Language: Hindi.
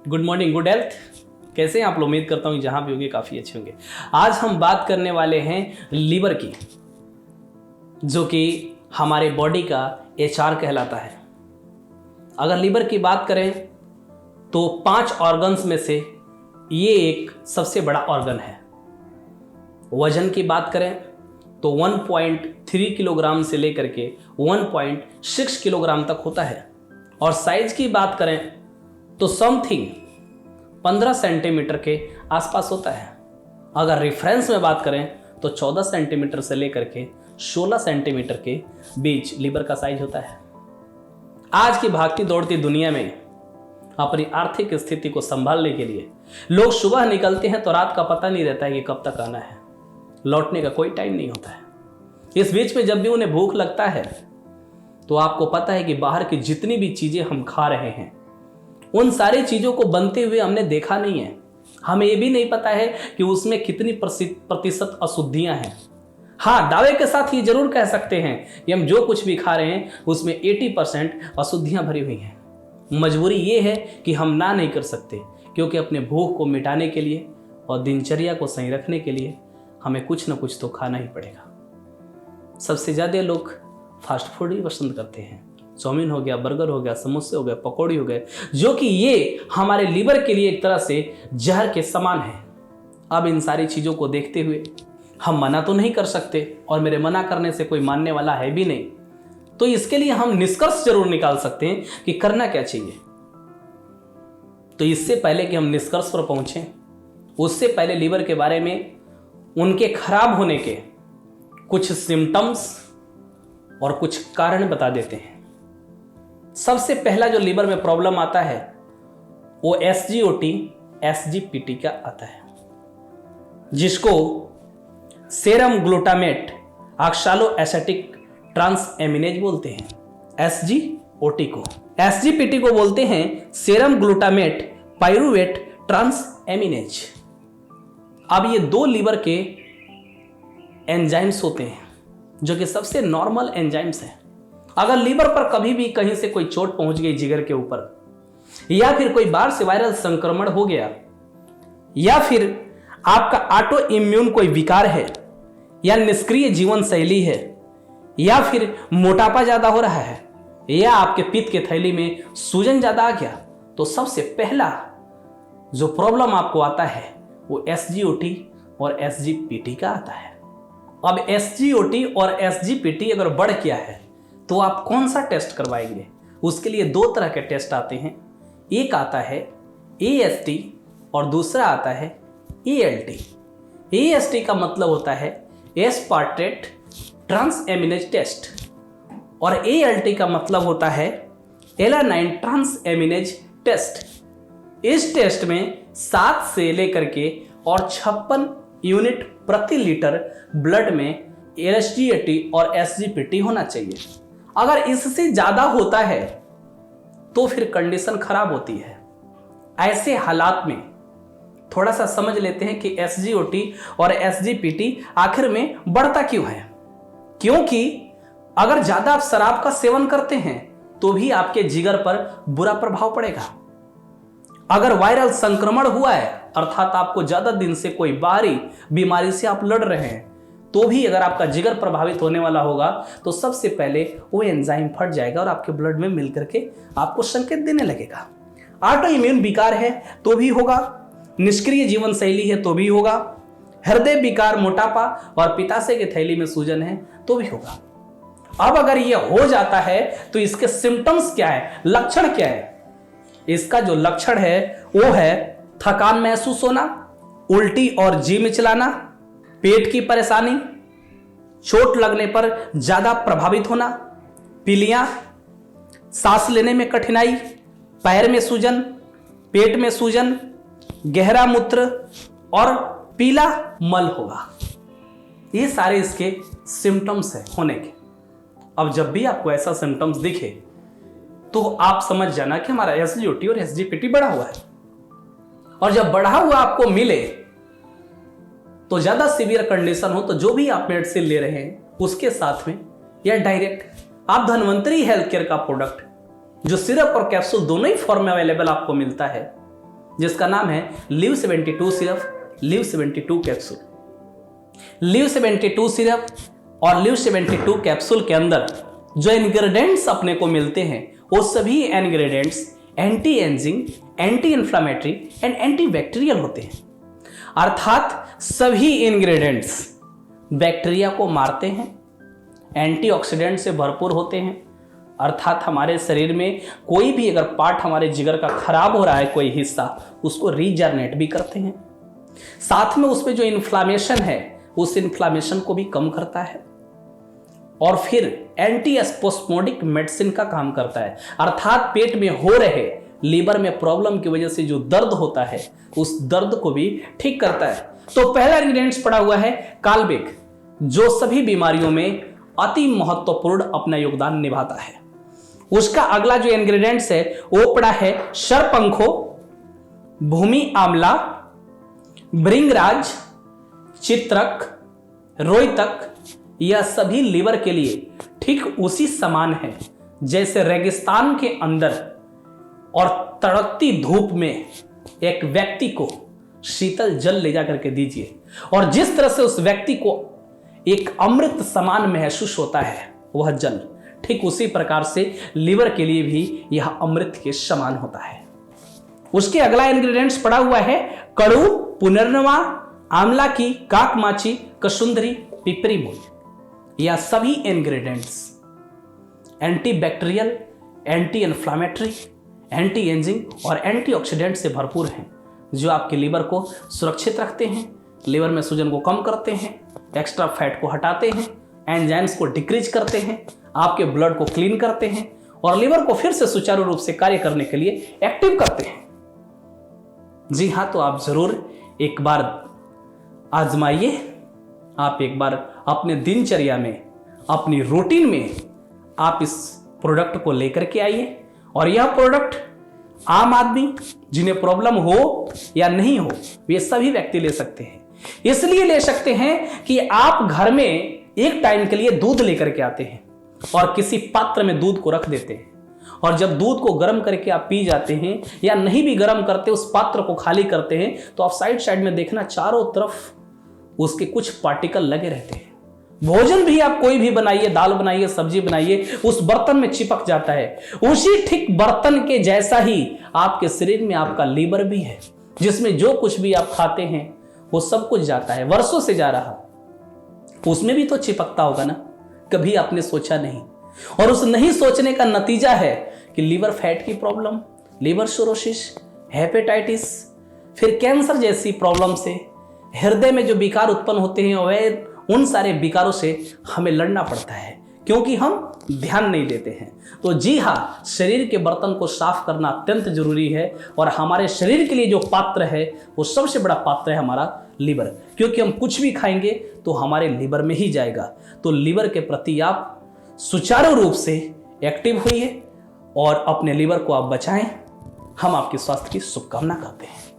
Good morning, good health. कैसे हैं आप लोग? उम्मीद करता हूँ जहाँ भी होंगे काफ़ी अच्छे होंगे। आज हम बात करने वाले हैं लीवर की, जो कि हमारे बॉडी का एचआर कहलाता है। अगर लीवर की बात करें तो 5 ऑर्गन्स में से ये एक सबसे बड़ा ऑर्गन है। वजन की बात करें तो 1.3 किलोग्राम से लेकर के 1.6 किलोग्राम तक होता है। और साइज की बात करें तो समथिंग 15 सेंटीमीटर के आसपास होता है। अगर रेफरेंस में बात करें तो 14 सेंटीमीटर से लेकर के 16 सेंटीमीटर के बीच लीवर का साइज होता है। आज की भागती दौड़ती दुनिया में अपनी आर्थिक स्थिति को संभालने के लिए लोग सुबह निकलते हैं तो रात का पता नहीं रहता है कि कब तक आना है। लौटने का कोई टाइम नहीं होता है। इस बीच में जब भी उन्हें भूख लगता है तो आपको पता है कि बाहर की जितनी भी चीजें हम खा रहे हैं उन सारी चीजों को बनते हुए हमने देखा नहीं है। हमें यह भी नहीं पता है कि उसमें कितनी प्रतिशत अशुद्धियां हैं। हाँ, दावे के साथ ये जरूर कह सकते हैं कि हम जो कुछ भी खा रहे हैं उसमें 80% अशुद्धियां भरी हुई हैं। मजबूरी ये है कि हम ना नहीं कर सकते, क्योंकि अपने भूख को मिटाने के लिए और दिनचर्या को सही रखने के लिए हमें कुछ ना कुछ तो खाना ही पड़ेगा। सबसे ज़्यादा लोग फास्ट फूड ही पसंद करते हैं। चाउमीन हो गया, बर्गर हो गया, समोसे हो गए, पकौड़ी हो गए, जो कि ये हमारे लीवर के लिए एक तरह से जहर के समान है। अब इन सारी चीज़ों को देखते हुए हम मना तो नहीं कर सकते, और मेरे मना करने से कोई मानने वाला है भी नहीं। तो इसके लिए हम निष्कर्ष जरूर निकाल सकते हैं कि करना क्या चाहिए। तो इससे पहले कि हम निष्कर्ष पर पहुंचें, उससे पहले लीवर के बारे में, उनके खराब होने के कुछ सिम्टम्स और कुछ कारण बता देते हैं। सबसे पहला जो लीवर में प्रॉब्लम आता है वो SGOT SGPT का आता है, जिसको serum glutamate oxaloacetic transaminase बोलते हैं। SGOT को, SGPT को बोलते हैं serum glutamate pyruvate transaminase. अब ये दो लीवर के एंजाइम्स होते हैं जो कि सबसे नॉर्मल एंजाइम्स हैं। अगर लीवर पर कभी भी कहीं से कोई चोट पहुंच गई जिगर के ऊपर, या फिर कोई बाहर से वायरल संक्रमण हो गया, या फिर आपका ऑटो इम्यून कोई विकार है, या निष्क्रिय जीवन शैली है, या फिर मोटापा ज्यादा हो रहा है, या आपके पित्त के थैली में सूजन ज्यादा आ गया, तो सबसे पहला जो प्रॉब्लम आपको आता है वो SGOT और SGPT का आता है। अब SGOT और SGPT अगर बढ़ गया है तो आप कौन सा टेस्ट करवाएंगे? उसके लिए 2 तरह के टेस्ट आते हैं। एक आता है AST और दूसरा आता है ALT। AST का मतलब होता है एस्पार्टेट ट्रांस एमिनेज टेस्ट, और ALT का मतलब होता है एलानाइन ट्रांस एमिनेज टेस्ट। इस टेस्ट में 7 से लेकर के और 56 यूनिट प्रति लीटर ब्लड में SGOT और SGPT होना चाहिए। अगर इससे ज्यादा होता है तो फिर कंडीशन खराब होती है। ऐसे हालात में थोड़ा सा समझ लेते हैं कि SGOT और SGPT आखिर में बढ़ता क्यों है। क्योंकि अगर ज्यादा आप शराब का सेवन करते हैं तो भी आपके जिगर पर बुरा प्रभाव पड़ेगा। अगर वायरल संक्रमण हुआ है, अर्थात आपको ज्यादा दिन से कोई बाहरी बीमारी से आप लड़ रहे हैं, तो भी अगर आपका जिगर प्रभावित होने वाला होगा तो सबसे पहले वो एंजाइम फट जाएगा और आपके ब्लड में मिल करके आपको संकेत देने लगेगा। ऑटो इम्यून विकार है तो भी होगा, निष्क्रिय जीवन शैली है तो भी होगा, हृदय विकार, मोटापा और पित्ताशय की थैली में सूजन है तो भी होगा। अब अगर ये हो जाता है तो इसके सिम्टम्स क्या है, लक्षण क्या है? इसका जो लक्षण है वो है थकान महसूस होना, उल्टी और जी मिचलाना, पेट की परेशानी, चोट लगने पर ज्यादा प्रभावित होना, पीलियां, सांस लेने में कठिनाई, पैर में सूजन, पेट में सूजन, गहरा मूत्र और पीला मल होगा। ये सारे इसके सिम्टम्स हैं होने के। अब जब भी आपको ऐसा सिम्टम्स दिखे तो आप समझ जाना कि हमारा SGOT और SGPT बढ़ा हुआ है। और जब बढ़ा हुआ आपको मिले तो ज्यादा सीवियर कंडीशन हो तो जो भी आप मेडिसिन ले रहे हैं उसके साथ में या डायरेक्ट आप धन्वंतरी हेल्थ केयर का प्रोडक्ट जो सिरप और कैप्सूल दोनों ही फॉर्म में अवेलेबल आपको मिलता है, जिसका नाम है live 72 syrup, live 72 capsule. Live 72 syrup और लिव 72 कैप्सूल के अंदर जो इंग्रेडिएंट्स अपने को मिलते हैं वो सभी ingredients anti ageing, anti inflammatory and anti bacterial होते हैं। अर्थात सभी इंग्रेडिएंट्स बैक्टीरिया को मारते हैं, एंटीऑक्सीडेंट से भरपूर होते हैं। अर्थात हमारे शरीर में कोई भी अगर पार्ट हमारे जिगर का खराब हो रहा है, कोई हिस्सा, उसको रीजनरेट भी करते हैं। साथ में उसमें जो इन्फ्लामेशन है उस इन्फ्लामेशन को भी कम करता है और फिर एंटी स्पोस्मोडिक मेडिसिन का काम करता है। अर्थात पेट में हो रहे लीवर में प्रॉब्लम की वजह से जो दर्द होता है उस दर्द को भी ठीक करता है। तो पहला इंग्रेडिएंट्स पड़ा हुआ है कालबेग, जो सभी बीमारियों में अति महत्वपूर्ण अपना योगदान निभाता है। उसका अगला जो इंग्रेडिएंट्स है वो पड़ा है सरपंखो, भूमि आंवला, भृंगराज, चित्रक, रोहितक। यह सभी लीवर के लिए ठीक उसी समान है जैसे रेगिस्तान के अंदर और तड़कती धूप में एक व्यक्ति को शीतल जल ले जाकर के दीजिए और जिस तरह से उस व्यक्ति को एक अमृत समान महसूस होता है वह जल, ठीक उसी प्रकार से लीवर के लिए भी यह अमृत के समान होता है। उसके अगला इंग्रेडिएंट्स पड़ा हुआ है कड़ू, पुनर्नवा, आंवला की, काकमाची, कसुंदरी, पिपरी मूल। यह सभी ingredients anti bacterial, anti inflammatory, anti ageing और एंटीऑक्सीडेंट से भरपूर हैं, जो आपके लीवर को सुरक्षित रखते हैं, लीवर में सूजन को कम करते हैं, एक्स्ट्रा फैट को हटाते हैं, एंजाइम्स को डिक्रीज करते हैं, आपके ब्लड को क्लीन करते हैं और लीवर को फिर से सुचारू रूप से कार्य करने के लिए एक्टिव करते हैं। जी हाँ, तो आप जरूर एक बार आजमाइए। आप एक बार अपने दिनचर्या में, अपनी रूटीन में आप इस प्रोडक्ट को लेकर के आइए और यह प्रोडक्ट आम आदमी जिन्हें प्रॉब्लम हो या नहीं हो वे सभी व्यक्ति ले सकते हैं। इसलिए ले सकते हैं कि आप घर में एक टाइम के लिए दूध लेकर के आते हैं और किसी पात्र में दूध को रख देते हैं और जब दूध को गर्म करके आप पी जाते हैं या नहीं भी गर्म करते, उस पात्र को खाली करते हैं, तो आप साइड में देखना चारों तरफ उसके कुछ पार्टिकल लगे रहते हैं। भोजन भी आप कोई भी बनाइए, दाल बनाइए, सब्जी बनाइए, उस बर्तन में चिपक जाता है। उसी ठीक बर्तन के जैसा ही आपके शरीर में आपका लीवर भी है, जिसमें जो कुछ भी आप खाते हैं वो सब कुछ जाता है, वर्षों से जा रहा, उसमें भी तो चिपकता होगा ना। कभी आपने सोचा नहीं, और उस नहीं सोचने का नतीजा है कि लीवर फैट की प्रॉब्लम, लीवर सिरोसिस, हेपेटाइटिस, फिर कैंसर जैसी प्रॉब्लम से, हृदय में जो विकार उत्पन्न होते हैं वह उन सारे विकारों से हमें लड़ना पड़ता है क्योंकि हम ध्यान नहीं देते हैं। तो जी हाँ, शरीर के बर्तन को साफ करना अत्यंत जरूरी है और हमारे शरीर के लिए जो पात्र है वो सबसे बड़ा पात्र है हमारा लीवर, क्योंकि हम कुछ भी खाएंगे तो हमारे लीवर में ही जाएगा। तो लीवर के प्रति आप सुचारू रूप से एक्टिव होइए और अपने लीवर को आप बचाएं। हम आपके स्वास्थ्य की शुभकामना करते हैं।